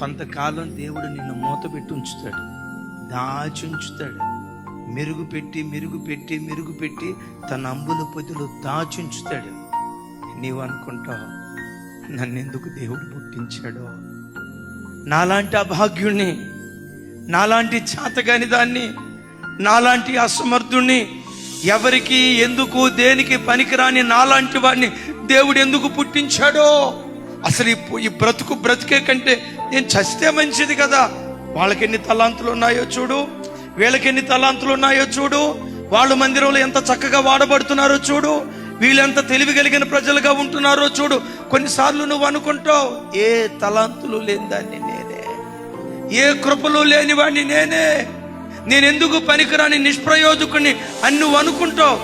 కొంతకాలం దేవుడు నిన్ను మూతపెట్టి ఉంచుతాడు, దాచి ఉంచుతాడు. మెరుగుపెట్టి తన అంబుల పొదిలో దాచుంచుతాడు. నీవు అనుకుంటావు, నన్నెందుకు దేవుడు పుట్టించాడో, నాలాంటి అభాగ్యుణ్ణి, నాలాంటి చేతగాని దాన్ని, నాలాంటి అసమర్థుణ్ణి, ఎవరికి ఎందుకు దేనికి పనికిరాని నాలాంటి వాడిని దేవుడు ఎందుకు పుట్టించాడో. అసలు ఈ బ్రతుకే కంటే నేను చస్తే మంచిది కదా. వాళ్ళకి ఎన్ని తలాంతులు ఉన్నాయో చూడు, వీళ్ళకి ఎన్ని తలాంతులు ఉన్నాయో చూడు, వాళ్ళు మందిరంలో ఎంత చక్కగా వాడబడుతున్నారో చూడు, వీళ్ళెంత తెలివి కలిగిన ప్రజలుగా ఉంటున్నారో చూడు. కొన్నిసార్లు నువ్వు అనుకుంటావు, ఏ తలాంతులు లేని దాన్ని నేనే, ఏ కృపలు లేని వాడిని నేనెందుకు పనికిరాని నిష్ప్రయోజకుడిని అని నువ్వు అనుకుంటావు.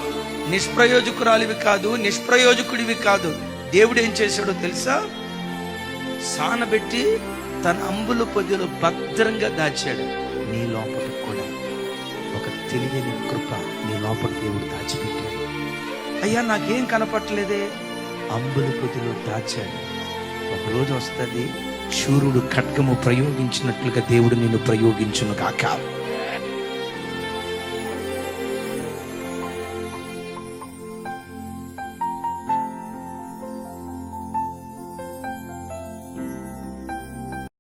నిష్ప్రయోజకురాలివి కాదు, నిష్ప్రయోజకుడివి కాదు. దేవుడు ఏం చేశాడో తెలుసా? సానబెట్టి తన అంబుల పొదిలో భద్రంగా దాచాడు. నీ లోపల కూడా ఒక తెలియని కృప నీ లోపల దేవుడు దాచిపెట్టాడు. అయ్యా నాకేం కనపట్లేదే, అంబుల పొదిలో దాచాడు. ఒకరోజు వస్తుంది, శూరుడు ఖడ్గము ప్రయోగించినట్లుగా దేవుడు నిన్ను ప్రయోగించును గాక.